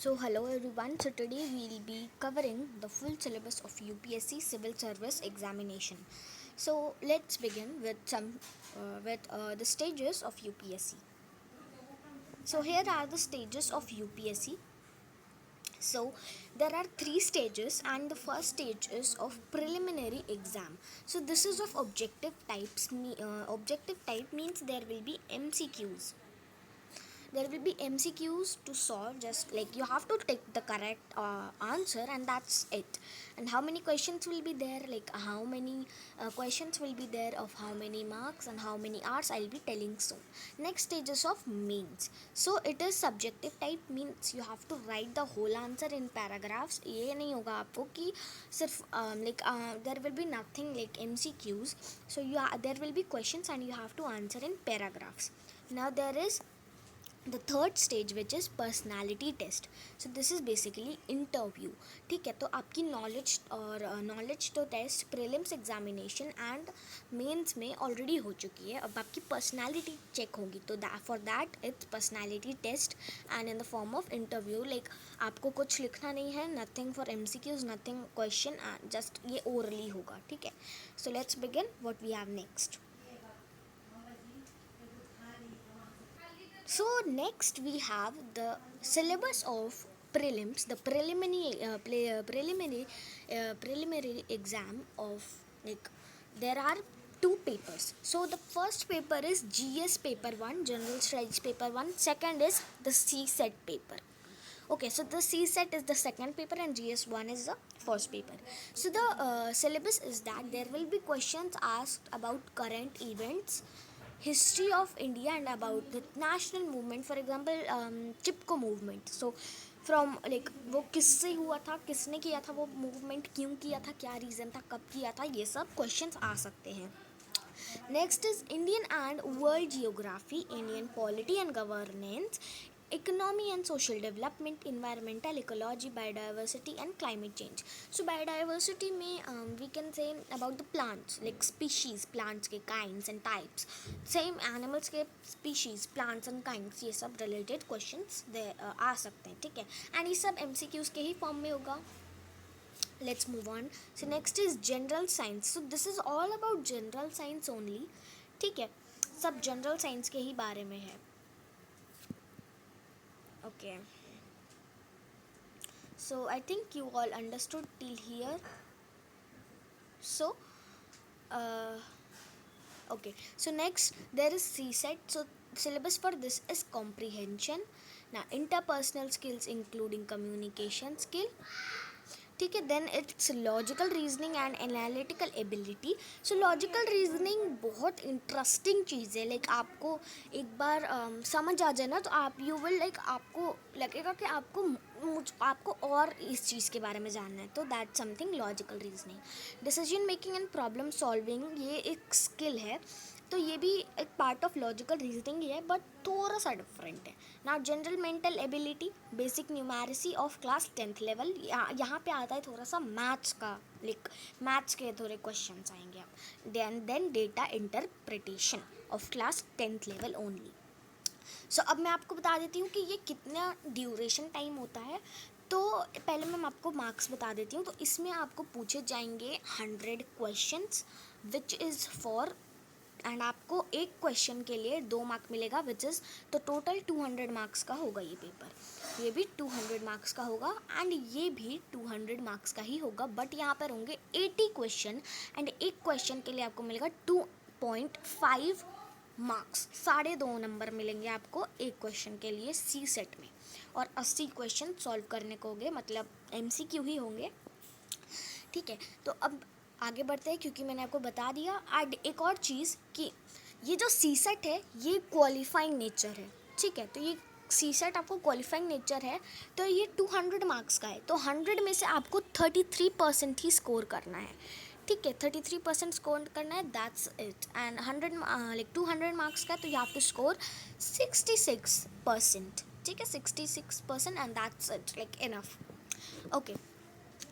So hello everyone. So today we'll be covering the full syllabus of UPSC Civil Service Examination. So let's begin with the stages of UPSC. So here are the stages of UPSC. So there are three stages, and the first stage is of preliminary exam. So this is of objective types. Objective type means there will be MCQs. There will be MCQs to solve, just like you have to take the correct answer, and that's it. And how many questions will be there, like how many questions will be there, of how many marks and how many hours, I'll be telling soon. Next stages of means. So it is subjective type, means you have to write the whole answer in paragraphs. ये नहीं होगा आपको कि सिर्फ there will be nothing like MCQs. So there will be questions and you have to answer in paragraphs. Now there is the third stage, which is personality test. So this is basically interview. ठीक है, तो आपकी knowledge और knowledge तो test prelims examination and mains में already हो चुकी है. अब आपकी पर्सनालिटी चेक होगी, तो for that it's personality test and in the form of interview. Like आपको कुछ लिखना नहीं है, nothing for MCQs, nothing question, just ये ओरली होगा. ठीक है, so let's begin what we have next. So next we have the syllabus of prelims, the preliminary exam of, like, there are two papers. So the first paper is GS paper 1, general studies paper 1. Second is the CSET paper. Okay, so the CSET is the second paper and GS1 is the first paper. So the syllabus is that there will be questions asked about current events, history of India, and about the national movement. For example, Chipko movement. So from like वो किससे हुआ था, किसने किया था वो movement, क्यों किया था, क्या रीज़न था, कब किया था, ये सब क्वेश्चंस आ सकते हैं. Next is Indian and world geography, Indian polity and governance, economy and social development, environmental ecology, biodiversity and climate change. So biodiversity में we can say about the plants, like species, plants के kinds and types. Same animals के species, plants and kinds, ये सब related questions आ सकते हैं. ठीक है, and ये सब MCQs के ही form में होगा. Let's move on. So next is general science. So this is all about general science only. ठीक है, सब general science के ही बारे में है. Okay, so I think you all understood till here. So okay, so next there is CSET. So syllabus for this is comprehension. Now interpersonal skills including communication skill. ठीक है, then it's logical reasoning and analytical ability. So logical reasoning बहुत interesting चीज़ है. Like आपको एक बार समझ आ जाए ना, तो आप यू विल लाइक, आपको लगेगा कि आपको और इस चीज़ के बारे में जानना है. तो that something logical reasoning. Decision making and problem solving, ये एक स्किल है, तो ये भी एक पार्ट ऑफ लॉजिकल रीजनिंग ही है, बट थोड़ा सा डिफरेंट है. Now general mental ability, basic numeracy of class 10th level. यहाँ पे आता है थोड़ा सा मैथ्स का, लाइक मैथ्स के थोड़े क्वेश्चंस आएंगे. आप then data interpretation of class 10th level only. So अब मैं आपको बता देती हूँ कि ये कितना ड्यूरेशन टाइम होता है. तो पहले मैं आपको मार्क्स बता देती हूँ. तो इसमें आपको पूछे जाएंगे 100 questions, which is for, and आपको एक क्वेश्चन के लिए 2 मार्क मिलेगा, विच इज़, तो टोटल 200 मार्क्स का होगा ये पेपर. ये भी 200 मार्क्स का होगा एंड ये भी 200 मार्क्स का ही होगा, बट यहाँ पर होंगे 80 क्वेश्चन एंड एक क्वेश्चन के लिए आपको मिलेगा 2.5 मार्क्स. 2.5 नंबर मिलेंगे आपको एक क्वेश्चन के लिए CSET में, और 80 क्वेश्चन सॉल्व करने को होंगे, मतलब MCQ ही होंगे. ठीक है, तो अब आगे बढ़ते हैं, क्योंकि मैंने आपको बता दिया. एंड एक और चीज़ कि ये जो CSET है ये क्वालिफाइंग नेचर है. ठीक है, तो ये CSET आपको क्वालिफाइंग नेचर है, तो ये 200 मार्क्स का है. तो 100 में से आपको 33% ही स्कोर करना है. ठीक है, 33% स्कोर करना है, that's it. And 100 like 200 marks का, तो यू हैव टू स्कोर 66%. ठीक है, 66%, and that's it, like enough. Okay,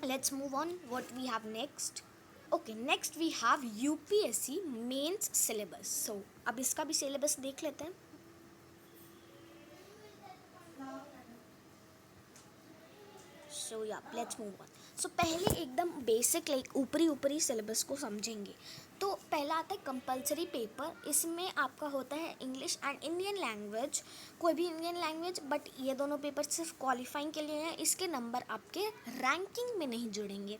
let's move on what we have next. Okay, next we have UPSC mains syllabus. So अब इसका भी syllabus देख लेते हैं. सो या लेट्स मूव ऑन. सो पहले एकदम बेसिक लाइक ऊपरी सिलेबस को समझेंगे. तो पहला आता है कंपलसरी पेपर. इसमें आपका होता है इंग्लिश एंड इंडियन लैंग्वेज, कोई भी इंडियन लैंग्वेज, बट ये दोनों पेपर सिर्फ क्वालिफाइंग के लिए हैं. इसके नंबर आपके रैंकिंग में नहीं जुड़ेंगे,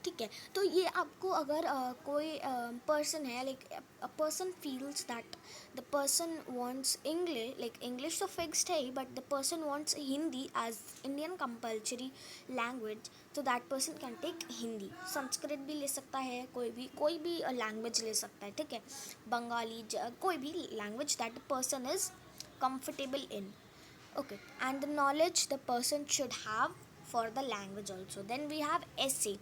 ठीक है. तो ये आपको अगर कोई पर्सन है like a person feels that the person wants English, like English तो फिक्स्ड है ही, but the person wants Hindi as Indian compulsory language, तो that person can take Hindi. Sanskrit भी ले सकता है, कोई भी लैंग्वेज ले सकता है, ठीक है. बंगाली, कोई भी language that person is comfortable in. Okay, and the knowledge the person should have for the language also. Then we have essay.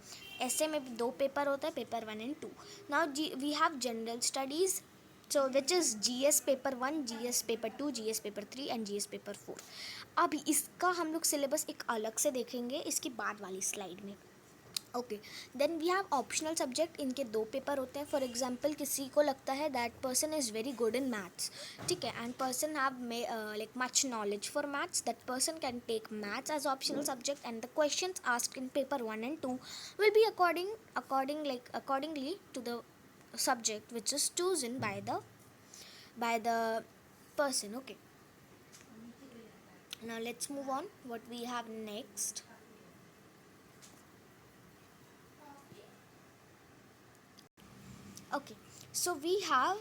Essay में दो पेपर होता है, paper 1 and 2. Now we have general studies, so which is GS paper 1, GS paper 2, GS paper 3 and GS paper 4. अब इसका हम लोग syllabus एक अलग से देखेंगे इसकी बाद वाली स्लाइड में. Okay, then we have optional subject. इनके दो पेपर होते हैं. फॉर एग्जांपल किसी को लगता है that person is very good in maths, ठीक है, and person have like much knowledge for maths, that person can take maths as optional subject, and the questions asked in paper 1 and 2 will be accordingly to the subject which is chosen by the person. Okay, now let's move on. What we have next? Okay, so we have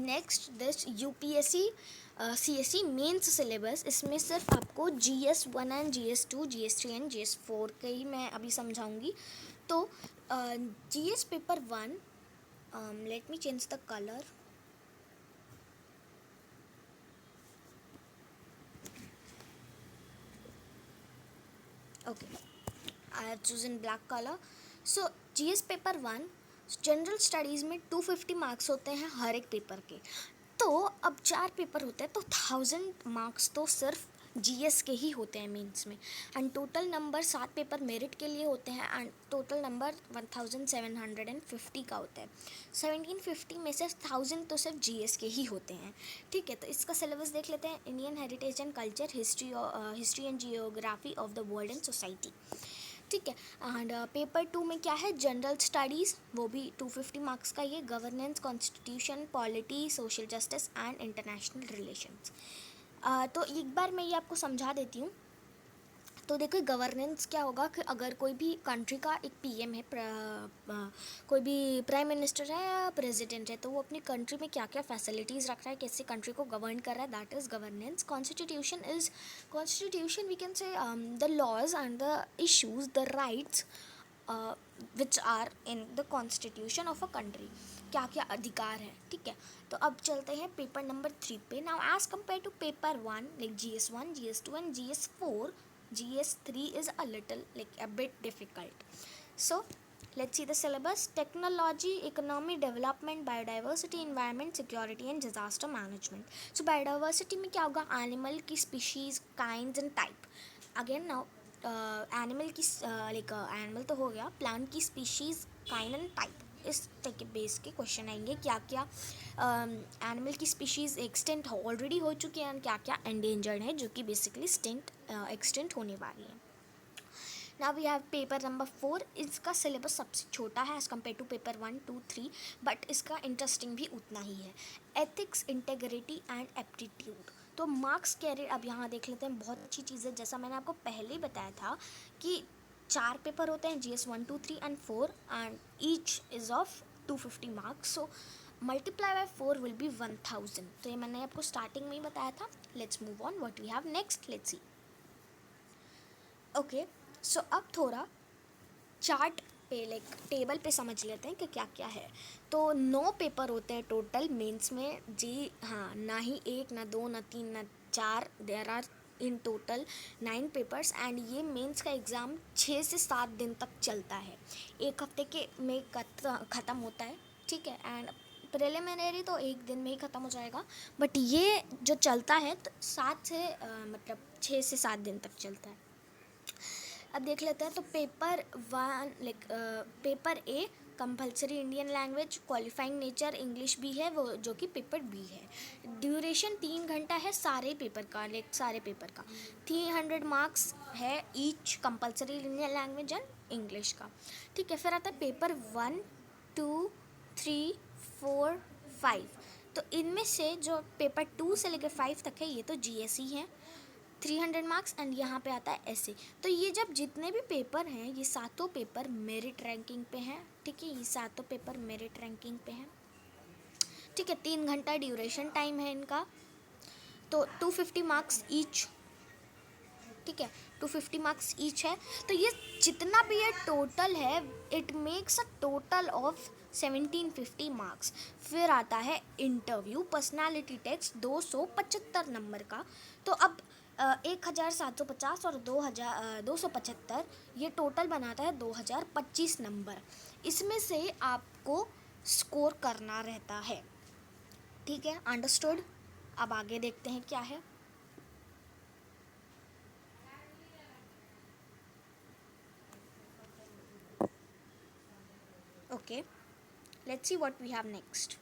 next this UPSC CSE mains syllabus. इसमें सिर्फ आपको GS1 and GS2, GS3 and GS4 के ही मैं अभी समझाऊंगी. तो GS paper 1, let me change the colour. Okay, I have chosen black colour. So GS paper 1 general studies में 250 marks होते हैं हर एक पेपर के. तो अब 4 पेपर होते हैं, तो 1000 मार्क्स तो सिर्फ GS के ही होते हैं मेंस में. And total number 7 paper merit के लिए होते हैं, एंड टोटल नंबर 1750 का होता है. 1750 में से 1000 तो सिर्फ GS के ही होते हैं, ठीक है. तो इसका सिलेबस देख लेते हैं. Indian heritage and culture, history and geography of the world and society, ठीक है. एंड पेपर 2 में क्या है, जनरल स्टडीज़, वो भी 250 मार्क्स का. ये governance, constitution, polity, social justice and international relations. तो एक बार मैं ये आपको समझा देती हूँ. तो देखो गवर्नेंस क्या होगा कि अगर कोई भी कंट्री का एक PM है, कोई भी प्राइम मिनिस्टर है या प्रेसिडेंट है, तो वो अपनी कंट्री में क्या क्या फैसिलिटीज़ रख रहा है, कैसे कंट्री को गवर्न कर रहा है, that is governance. Constitution we can say the laws and the issues, the rights which are in the constitution of a country, क्या क्या अधिकार है, ठीक है. तो अब चलते हैं पेपर नंबर 3 पे. Now as compare to paper 1 like GS1, GS2 and GS4, GS3 is a little like a bit difficult. So let's see the syllabus. Technology, economy, development, biodiversity, environment, security and disaster management. So biodiversity में क्या होगा, animal की species, kinds and type. Again now animal की like animal तो हो गया, plant की species, kind and type. इस टाइप के बेस के क्वेश्चन आएंगे. क्या क्या एनिमल की स्पीशीज़ एक्सटेंट ऑलरेडी हो चुकी हैं, क्या क्या एंडेंजर्ड है, जो कि बेसिकली एक्सटेंट होने वाली है. Now we have paper number 4. इसका सिलेबस सबसे छोटा है as compare to paper 1, 2, 3, but इसका इंटरेस्टिंग भी उतना ही है. Ethics, integrity and aptitude. तो मार्क्स कैरियर अब यहाँ देख लेते हैं. बहुत अच्छी चीज़ है, जैसा मैंने आपको पहले ही बताया था कि 4 पेपर होते हैं, GS1, 2, 3 and 4, and each is of 250 marks. So multiply by 4 will be 1000. तो ये मैंने आपको स्टार्टिंग में ही बताया था. Let's move on. What we have next? Let's see. Okay, so अब थोड़ा चार्ट पे लाइक टेबल पे समझ लेते हैं कि क्या क्या है. तो 9 पेपर होते हैं टोटल मेंस में. जी हाँ, ना ही 1, ना 2, ना 3, ना 4, there are in total 9 papers. And ये मेंस का एग्ज़ाम 6 से 7 दिन तक चलता है, एक हफ्ते के में ख़त्म होता है, ठीक है. एंड प्रिलिमिनरी तो एक दिन में ही ख़त्म हो जाएगा, बट ये जो चलता है तो 6 से 7 दिन तक चलता है. अब देख लेते हैं. तो paper 1 like paper A compulsory Indian language, qualifying nature English भी है वो, जो कि पेपर बी है। ड्यूरेशन 3 घंटा है सारे पेपर का, सारे पेपर का 300 मार्क्स है each, compulsory Indian language and English का। ठीक है, फिर आता है पेपर 1, 2, 3, 4, 5। तो इनमें से जो पेपर 2 से लेकर 5 तक है ये तो जीएसई है, 300 मार्क्स, एंड यहाँ पे आता है ऐसे। तो ये जब जितने भी पेपर हैं ये सातों पेपर मेरिट रैंकिंग पे हैं। ठीक है, ये सातों पेपर मेरिट रैंकिंग पे हैं। ठीक है, 3 घंटा ड्यूरेशन टाइम है इनका, तो 250 मार्क्स ईच। ठीक है, 250 मार्क्स ईच है। तो ये जितना भी ये टोटल है it makes a total of 1750 marks. फिर आता है इंटरव्यू पर्सनालिटी टेस्ट 275 नंबर का। तो अब 1750 और 275 ये टोटल बनाता है 2025 नंबर। इसमें से आपको स्कोर करना रहता है। ठीक है, अंडरस्टूड। अब आगे देखते हैं क्या है। Okay, let's see what we have next.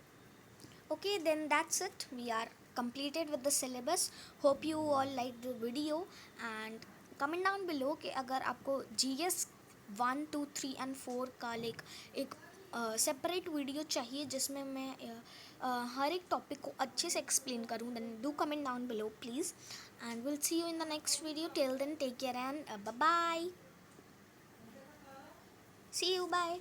Okay, then that's it. We are completed with the syllabus. Hope you all liked the video, and comment down below कि अगर आपको GS 1, 2, 3 and 4 का एक सेपरेट वीडियो चाहिए जिसमें मैं हर एक topic को अच्छे से एक्सप्लेन करूँ, then do comment down below please, and we'll see you in the next video. Till then, take care and bye bye. See you, bye.